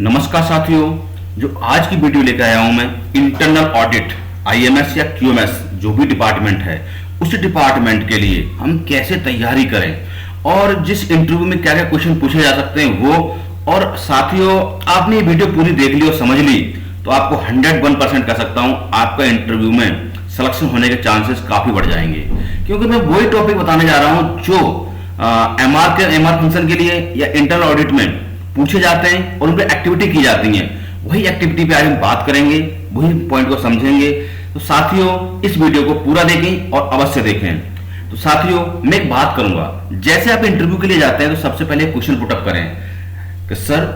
नमस्कार साथियों, जो आज की वीडियो लेकर आया हूं मैं इंटरनल ऑडिट आईएमएस या क्यूएमएस जो भी डिपार्टमेंट है उस डिपार्टमेंट के लिए हम कैसे तैयारी करें और जिस इंटरव्यू में क्या क्या क्वेश्चन पूछे जा सकते हैं वो। और साथियों, आपने ये वीडियो पूरी देख ली और समझ ली तो आपको 101% कह सकता हूं आपका इंटरव्यू में सिलेक्शन होने के चांसेस काफी बढ़ जाएंगे, क्योंकि मैं वही टॉपिक बताने जा रहा हूं जो एमआर फंक्शन के लिए या इंटरनल ऑडिट में पूछे जाते हैं और उन पर एक्टिविटी की जाती है। वही एक्टिविटी पे आज हम बात करेंगे, वही पॉइंट को समझेंगे। तो साथियों, इस वीडियो को पूरा देखें और अवश्य देखें। तो साथियों, मैं एक बात करूंगा, जैसे आप इंटरव्यू के लिए जाते हैं तो सबसे पहले क्वेश्चन पुटअप करें कि सर,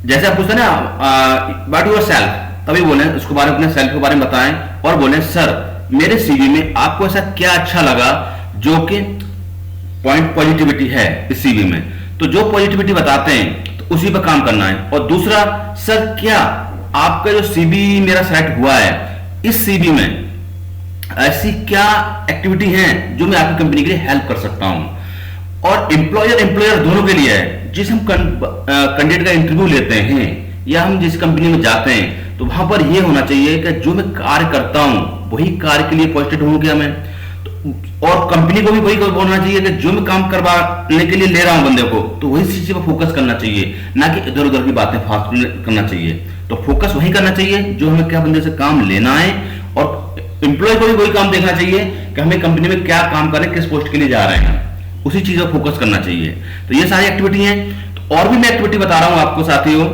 जैसे आप पूछते हैं ना व्हाट योर सेल्फ, तभी बोले उसके बारे में, अपने सेल्फ के बारे में बताएं और बोले सर मेरे सीवी में आपको ऐसा क्या अच्छा लगा जो कि पॉइंट पॉजिटिविटी है इस सीवी में। तो जो पॉजिटिविटी बताते हैं तो उसी पर काम करना है। और दूसरा, सर क्या आपका जो सीवी मेरा सेलेक्ट हुआ है इस सीवी में ऐसी क्या एक्टिविटी है जो मैं आपकी कंपनी के लिए हेल्प कर सकता हूं। और एम्प्लॉयर दोनों के लिए है। जिस हम कैंडिडेट का इंटरव्यू लेते हैं या हम जिस कंपनी में जाते हैं तो वहां पर यह होना चाहिए कि जो मैं कार्य करता हूं वही कार्य के लिए पॉजिटिव हूं क्या मैं। और कंपनी को भी वही बोलना चाहिए कि जो मैं काम करवाने के लिए ले रहा हूं बंदे को, तो वही चीज पर फोकस करना चाहिए, ना कि इधर उधर की बातें फास्ट करना चाहिए। तो फोकस वही करना चाहिए जो हमें क्या बंदे से काम लेना है। और एम्प्लॉय को भी वही काम देखना चाहिए कि हमें कंपनी में क्या काम करें, किस पोस्ट के लिए जा रहे हैं, उसी चीज पर फोकस करना चाहिए। तो ये सारी एक्टिविटी है। तो और भी मैं एक्टिविटी बता रहा हूं आपको साथियों।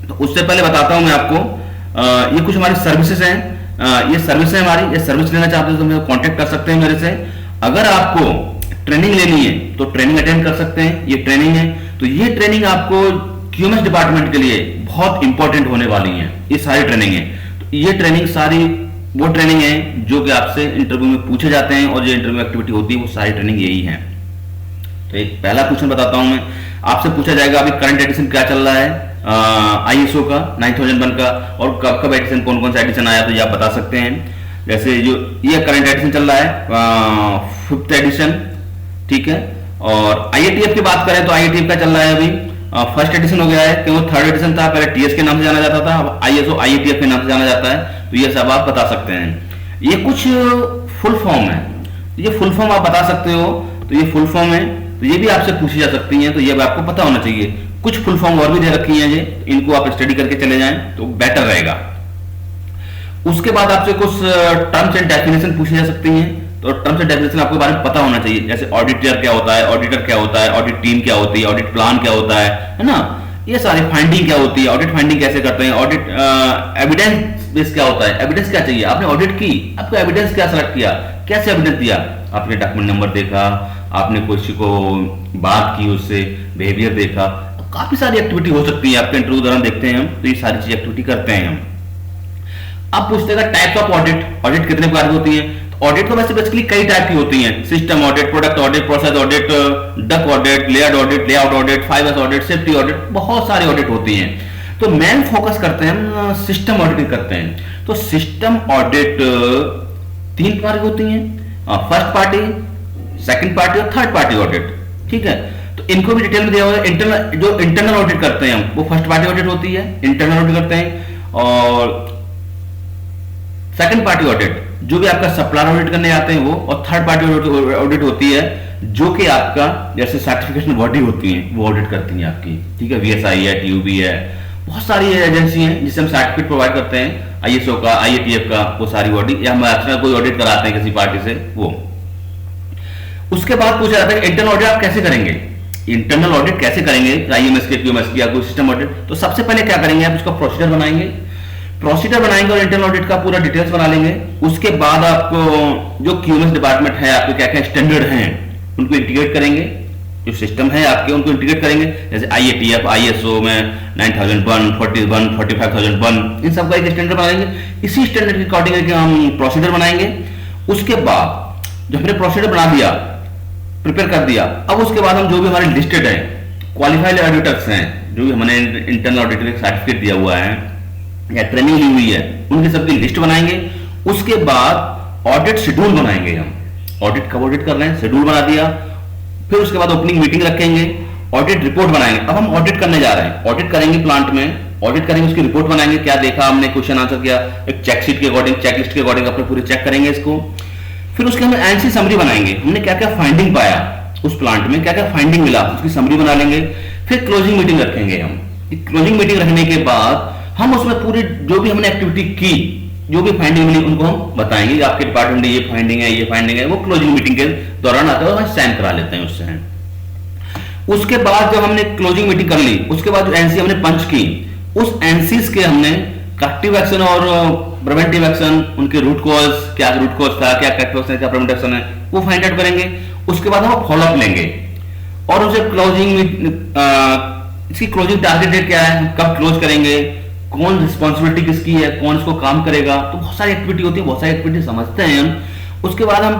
तो उससे पहले बताता हूं मैं आपको, ये कुछ हमारी सर्विसेज हैं। ये सर्विस है हमारी, ये सर्विस लेना चाहते हो तो मेरे कांटेक्ट कर सकते हैं मेरे से। अगर आपको ट्रेनिंग लेनी है तो ट्रेनिंग अटेंड कर सकते हैं। ये ट्रेनिंग है, तो ये ट्रेनिंग आपको क्यूएमएस डिपार्टमेंट के लिए बहुत इंपॉर्टेंट होने वाली है। ये सारी ट्रेनिंग है। तो ये ट्रेनिंग सारी वो ट्रेनिंग है जो कि आपसे इंटरव्यू में पूछे जाते हैं और जो इंटरव्यू एक्टिविटी होती है वो सारी ट्रेनिंग यही है। तो एक पहला क्वेश्चन बताता हूं मैं, आपसे पूछा जाएगा अभी करंट एडिशन क्या चल रहा है आईएसओ का 9001 का, और कब कब एडिशन, कौन कौन सा एडिशन आया तो ये आप बता सकते हैं। जैसे जो ये करंट एडिशन चल रहा है 5th एडिशन, ठीक है। और आईएटीएफ की बात करें तो आईएटीएफ का चल रहा है अभी 1st एडिशन हो गया है, क्योंकि 3rd एडिशन था, पहले टीएस के नाम से जाना जाता था, अब आईएसओ आईएटीएफ के नाम से जाना जाता है। तो ये सब आप बता सकते हैं। ये कुछ फुल फॉर्म है, ये फुल फॉर्म आप बता सकते हो। तो ये फुल फॉर्म है, तो ये भी आपसे पूछी जा सकती है, तो ये भी आपको पता होना चाहिए। कुछ फुल फॉर्म और भी दे रखी हैं, इनको आप स्टडी करके चले जाएं तो बेटर रहेगा। उसके बाद आपसे कुछ टर्म्स एंड डेफिनेशन पूछी जा सकती हैं। तो टर्म्स एंड डेफिनेशन आपको बारे में पता होना चाहिए, जैसे ऑडिटर क्या होता है, ऑडिटर क्या होता है, ऑडिट टीम क्या होती है, ऑडिट प्लान क्या होता है ना। ये सारी फाइंडिंग क्या होती है, ऑडिट फाइंडिंग कैसे करते हैं, ऑडिट एविडेंस बेस क्या होता है, एविडेंस क्या चाहिए, आपने ऑडिट की, आपको एविडेंस क्या सेलेक्ट किया, कैसे एविडेंस दिया, आपने डॉक्यूमेंट नंबर देखा, आपने किसी को बात की, उससे बिहेवियर देखा। काफी सारी एक्टिविटी हो सकती है आपके इंटरव्यू दौरान, देखते हैं हम। तो ये सारी चीज एक्टिविटी करते हैं हम। अब पूछते हैं टाइप्स ऑफ ऑडिट, ऑडिट कितने प्रकार की होती है। तो ऑडिट तो वैसे बेसिकली कई टाइप की होती हैं, system audit, product audit, process audit, duck audit, layer audit, layout audit, 5S audit, safety audit, बहुत सारे ऑडिट होती हैं। तो मेन फोकस करते हैं हम सिस्टम ऑडिट करते हैं। तो सिस्टम ऑडिट 3 प्रकार की होती हैं, फर्स्ट पार्टी, सेकंड पार्टी और थर्ड पार्टी ऑडिट, ठीक है। तो इनको भी डिटेल में दिया हुआ है। जो इंटरनल ऑडिट करते हैं हम, वो फर्स्ट पार्टी ऑडिट होती है, इंटरनल ऑडिट करते हैं। और सेकंड पार्टी ऑडिट जो भी आपका सप्लायर ऑडिट करने आते हैं वो, और थर्ड पार्टी ऑडिट होती है जो कि आपका जैसे सर्टिफिकेशन बॉडी होती है वो ऑडिट करती है आपकी, ठीक है। वीएसआई है, टीयूबी है, बहुत सारी एजेंसी हैं जिससे हम सर्टिफिकेट प्रोवाइड करते हैं, आईएसओ का, आईएटीएफ का, वो सारी बॉडी, या हम एक्चुअली कोई ऑडिट कराते हैं किसी पार्टी से वो। उसके बाद पूछा जाता है इंटरनल ऑडिट आप कैसे करेंगे, इंटरनल ऑडिट कैसे करेंगे आईएमएस के, क्यूएमएस की, या कोई सिस्टम ऑडिट। तो सबसे पहले क्या करेंगे, आप इसका प्रोसीजर बनाएंगे और इंटरनल ऑडिट का पूरा डिटेल्स बना लेंगे। उसके बाद आपको जो क्यूएमएस डिपार्टमेंट है आपके क्या क्या स्टैंडर्ड हैं उनको इंटीग्रेट करेंगे, जो सिस्टम है आपके उनको इंटीग्रेट करेंगे। जैसे आईएटीएफ, आईएसओ में 9001, 41, 45001, इन सबका एक स्टैंडर्ड बनाएंगे। इसी स्टैंडर्ड के अकॉर्डिंग हम प्रोसीजर बनाएंगे। उसके बाद जो हमने प्रोसीजर बना दिया, प्रिपेयर कर दिया, अब उसके बाद हम जो भी हमारे लिस्टेड है क्वालिफाइड ऑडिटर्स हैं, जो भी हमने इंटरनल ऑडिटर का सर्टिफिकेट दिया हुआ है या ट्रेनिंग ली हुई है, उनकी सबकी लिस्ट बनाएंगे। उसके बाद ऑडिट शेड्यूल बनाएंगे हम, ऑडिट कब ऑडिट कर रहे हैं, शेड्यूल बना दिया। फिर उसके बाद ओपनिंग मीटिंग रखेंगे, ऑडिट रिपोर्ट बनाएंगे। अब हम ऑडिट करने जा रहे हैं, ऑडिट करेंगे प्लांट में, ऑडिट करेंगे, उसकी रिपोर्ट बनाएंगे, क्या देखा हमने, क्वेश्चन आंसर किया, एक चेकशीट के अकॉर्डिंग, चेकलिस्ट के अकॉर्डिंग अपने पूरे चेक करेंगे इसको। फिर उसके हम एनसी समरी बनाएंगे, हमने क्या क्या फाइंडिंग पाया उस प्लांट में, क्या क्या फाइंडिंग मिला, उसकी समरी बना लेंगे। फिर क्लोजिंग मीटिंग रखेंगे हम। क्लोजिंग मीटिंग रखने के बाद हम उसमें पूरी जो भी हमने एक्टिविटी की, जो भी फाइंडिंग मिली, उनको हम बताएंगे आपके डिपार्टमेंट में ये फाइंडिंग है, ये फाइंडिंग है। वो क्लोजिंग मीटिंग के दौरान आता है और हम साइन करा लेते हैं उससे। उसके बाद जब हमने क्लोजिंग मीटिंग कर ली, उसके बाद जो एनसी हमने पंच की, उस एनसीज के हमने करेक्टिव एक्शन और प्रिवेंटिव एक्शन, उनके रूट कॉज, क्या रूट कॉज था, क्या करेक्टिव एक्शन है, क्या प्रिवेंटिव एक्शन है, वो फाइंड आउट करेंगे। उसके बाद हम फॉलोअप लेंगे और उसे क्लोजिंग, इसकी क्लोजिंग टारगेट डेट क्या है, कब क्लोज करेंगे, कौन रिस्पॉन्सिबिलिटी किसकी है, कौन इसको काम करेगा। तो बहुत सारी एक्टिविटी होती है, बहुत सारी एक्टिविटी समझते हैं हम। उसके बाद हम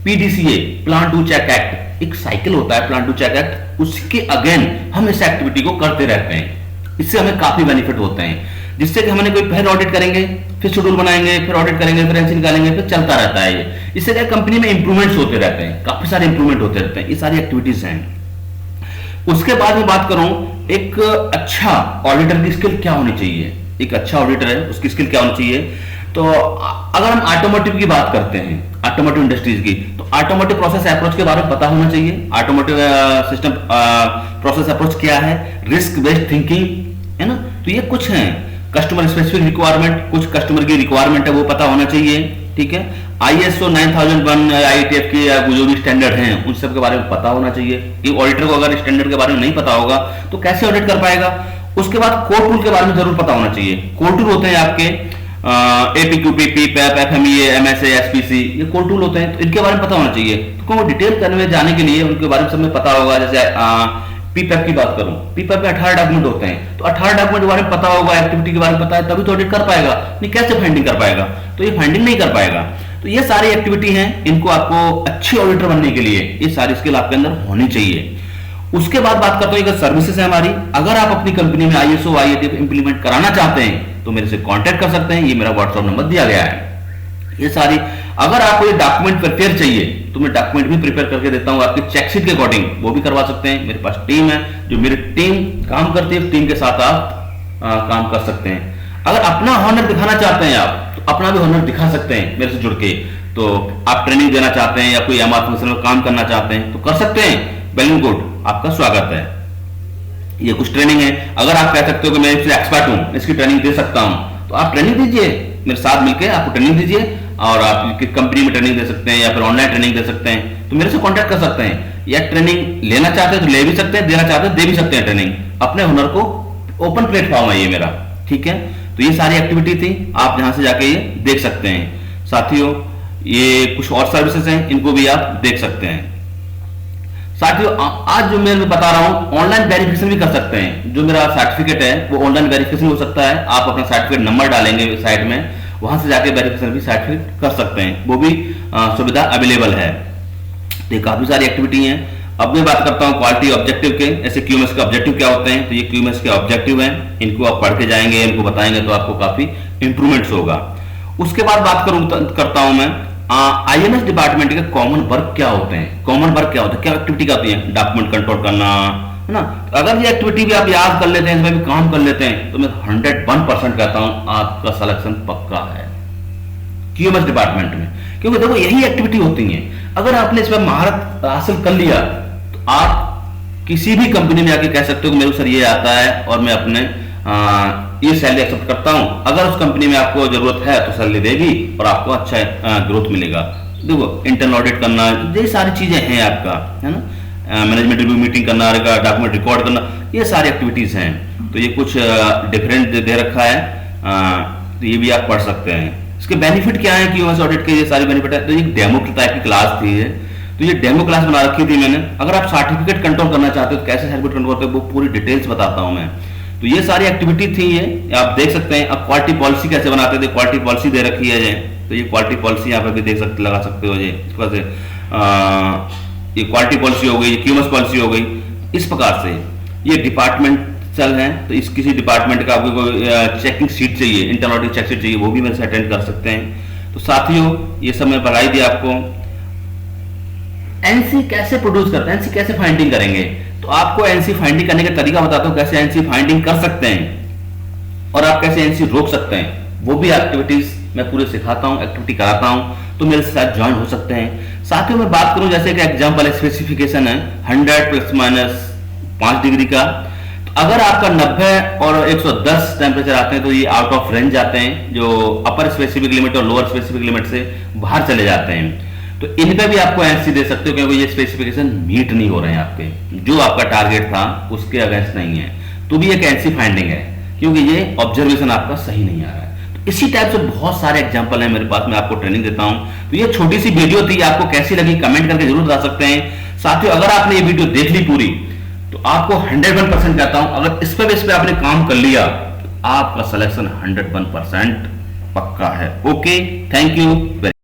PDCA, plan do check act, एक साइकिल होता है प्लान टू चेक एक्ट, उसके अगेन हम इस एक्टिविटी को करते रहते हैं। इससे हमें काफी बेनिफिट होते हैं, जिससे कि हमने कोई पहले ऑडिट करेंगे, फिर शेड्यूल बनाएंगे, फिर ऑडिट करेंगे, फिर एनसी निकालेंगे, फिर चलता रहता है ये। इससे क्या कंपनी में इंप्रूवमेंट्स होते रहते हैं, काफी सारे इंप्रूवमेंट होते रहते हैं। ये सारी एक्टिविटीज हैं। उसके बाद में बात करूं, एक अच्छा ऑडिटर की स्किल क्या होनी चाहिए, एक अच्छा ऑडिटर है उसकी स्किल क्या होनी चाहिए। तो अगर हम ऑटोमोटिव की बात करते हैं, ऑटोमोटिव इंडस्ट्रीज की, तो ऑटोमोटिव प्रोसेस अप्रोच के बारे में पता होना चाहिए। ऑटोमोटिव सिस्टम प्रोसेस अप्रोच क्या है, रिस्क बेस्ड थिंकिंग है ना। तो ये कुछ है, कस्टमर स्पेसिफिक रिक्वायरमेंट, कुछ कस्टमर की रिक्वायरमेंट है वो पता होना चाहिए, ठीक है। ISO 9001 IETF के या जो भी स्टैंडर्ड हैं उन सब के बारे में पता होना चाहिए। कि ऑडिटर को अगर स्टैंडर्ड के बारे में नहीं पता होगा तो कैसे ऑडिट कर पाएगा। उसके बाद कोर टूल के बारे में जरूर पता होना चाहिए। कोर टूल होते हैं आपके APQP, PAP, FMEA, MSA, SPC, ये कोर टूल होते हैं, तो इनके बारे में पता होना चाहिए। तो डिटेल करने में जाने के लिए उनके बारे में सब में पता होगा। जैसे PPAP की बात करूं, PPAP में 18 डॉक्यूमेंट होते हैं, तो 18 डॉक्यूमेंट के बारे में पता होगा, एक्टिविटी के बारे में पता है, तभी तो ऑडिट कर पाएगा, नहीं कैसे फाइंडिंग कर पाएगा। तो ये फाइंडिंग नहीं कर पाएगा। तो ये सारी एक्टिविटी हैं, इनको आपको अच्छे ऑडिटर बनने के लिए ये सारी स्किल आपके अंदर होनी चाहिए। उसके बाद बात करता हूं, अगर सर्विसेज है हमारी, अगर आप अपनी कंपनी में ISO IETF इंप्लीमेंट कराना चाहते हैं तो मेरे से कांटेक्ट कर सकते हैं, ये मेरा व्हाट्सएप नंबर दिया गया है। ये सारी, अगर आपको ये डॉक्यूमेंट प्रिपेयर चाहिए तो मैं डॉक्यूमेंट भी प्रिपेयर करके देता हूं आपकी चेकशीट के अकॉर्डिंग, वो भी करवा सकते हैं। मेरे पास टीम है, जो मेरी टीम काम करती है, टीम के साथ आप काम कर सकते हैं। अगर अपना हॉनर दिखाना चाहते हैं आप, तो अपना भी हॉनर दिखा सकते हैं मेरे से जुड़ के। तो आप ट्रेनिंग देना चाहते हैं या कोई MR फंक्शन में काम करना चाहते हैं तो कर सकते हैं, वेल एंड गुड, आपका स्वागत है। ये कुछ ट्रेनिंग है। अगर आप कह सकते हो कि मैं इससे एक्सपर्ट हूं, इसकी ट्रेनिंग दे सकता हूं, तो आप ट्रेनिंग दीजिए, मेरे साथ मिलकर आपको ट्रेनिंग दीजिए, और आप कंपनी में ट्रेनिंग दे सकते हैं या फिर ऑनलाइन ट्रेनिंग दे सकते हैं, तो मेरे से कांटेक्ट कर सकते हैं। या ट्रेनिंग लेना चाहते हैं तो ले भी सकते हैं, देना चाहते हैं दे भी सकते हैं ट्रेनिंग। अपने हुनर को, ओपन प्लेटफॉर्म है ये मेरा, ठीक है। तो ये सारी एक्टिविटी थी, आप यहां से जाके ये देख सकते हैं। साथियों, ये कुछ और सर्विसेज हैं, इनको भी आप देख सकते हैं। साथियों, आज जो मैं बता रहा हूं, ऑनलाइन वेरिफिकेशन भी कर सकते हैं। जो मेरा सर्टिफिकेट है वो ऑनलाइन वेरिफिकेशन हो सकता है। आप अपना सर्टिफिकेट नंबर डालेंगे साइट में, वहां से जाके वेरिफिकेशन भी सर्टिफिकेट कर सकते हैं, वो भी सुविधा अवेलेबल है। तो ये काफी सारी एक्टिविटी हैं। अब मैं बात करता हूं क्वालिटी ऑब्जेक्टिव के। ऐसे QMS के ऑब्जेक्टिव क्या होते हैं, तो ये QMS के ऑब्जेक्टिव हैं, इनको आप पढ़ के जाएंगे, इनको बताएंगे तो आपको काफी इंप्रूवमेंट्स होगा। उसके बाद बात करता हूं मैं IMS डिपार्टमेंट के कॉमन वर्क क्या होते हैं। कॉमन वर्क क्या होता है, क्या एक्टिविटी क्या होती है, डॉक्यूमेंट कंट्रोल करना, है ना। अगर ये एक्टिविटी भी आप याद कर लेते हैं, इसमें भी काम कर लेते हैं, तो मैं 101% कहता हूं आपका सिलेक्शन पक्का है QMS डिपार्टमेंट में। क्योंकि देखो यही एक्टिविटी होती है, अगर आपने इसमें महारत हासिल कर लिया तो आप किसी भी कंपनी में आके कह सकते हो कि मेरे सर ये आता है और मैं अपने ये सैलरी एक्सेप्ट करता हूं। अगर उस कंपनी में आपको जरूरत है तो सैलरी देगी और आपको अच्छा ग्रोथ मिलेगा। देखो इंटरनल ऑडिट करना, ये सारी चीजें हैं आपका, है ना। मैनेजमेंट रिव्यू मीटिंग करना, डॉक्यूमेंट रिकॉर्ड करना, ये सारी एक्टिविटीज हैं। तो ये कुछ डिफरेंट दे रखा है, तो ये भी आप पढ़ सकते हैं। इसके बेनिफिट क्या है QMS ऑडिट के, ये सारे बेनिफिट है। तो ये डेमो टाइप की क्लास थी, तो ये डेमो क्लास बना रखी थी मैंने। अगर आप सर्टिफिकेट कंट्रोल करना चाहते हो तो कैसे सर्टिफिकेट कंट्रोल करते हो वो पूरी डिटेल्स बताता हूं मैं। तो ये सारी एक्टिविटी थी, ये आप देख सकते हैं। अब क्वालिटी पॉलिसी कैसे बनाते थे, क्वालिटी पॉलिसी दे रखी है। तो ये क्वालिटी पॉलिसी यहाँ पे भी देख सकते, लगा सकते हो। ये क्वालिटी पॉलिसी हो गई, QMS पॉलिसी हो गई। इस प्रकार से ये डिपार्टमेंटल है, तो इस किसी डिपार्टमेंट का आपको कोई चेकिंग शीट चाहिए, इंटरनल ऑडिट चेक शीट चाहिए, वो भी मेरे से अटेंड कर सकते हैं। तो साथियों, ये सब मैं बताई दी आपको। एनसी कैसे प्रोड्यूस करते हैं, एनसी कैसे फाइंडिंग करेंगे, तो आपको एनसी फाइंडिंग करने का तरीका बताता हूं, कैसे एनसी फाइंडिंग कर सकते हैं। और आप कैसे एनसी रोक सकते हैं, वो भी एक्टिविटीज मैं पूरे सिखाता हूं, एक्टिविटी कराता हूं, तो मेरे साथ ज्वाइन हो सकते हैं। साथ ही मैं बात करूं जैसे कि एग्जांपल स्पेसिफिकेशन है 100 प्लस माइनस 5 डिग्री का, तो अगर आपका 90 और 110 टेम्परेचर आते हैं तो ये आउट ऑफ रेंज आते हैं, जो अपर स्पेसिफिक लिमिट और लोअर स्पेसिफिक लिमिट से बाहर चले जाते हैं। तो इन पे भी आपको एनसी दे सकते हो क्योंकि ये स्पेसिफिकेशन मीट नहीं हो रहे हैं आपके, जो आपका टारगेट था उसके अगेंस्ट नहीं है, तो भी एक एनसी फाइंडिंग है क्योंकि ये ऑब्जर्वेशन आपका सही नहीं आ रहा है। तो इसी टाइप से बहुत सारे एग्जांपल हैं मेरे पास, मैं आपको ट्रेनिंग देता हूं। तो ये छोटी सी वीडियो थी, आपको कैसी लगी कमेंट करके जरूर बता सकते हैं। साथियों अगर आपने ये वीडियो देख ली पूरी तो आपको 101% कहता हूं, अगर इस पे आपने काम कर लिया तो आपका सिलेक्शन 101% पक्का है। Okay, thank you.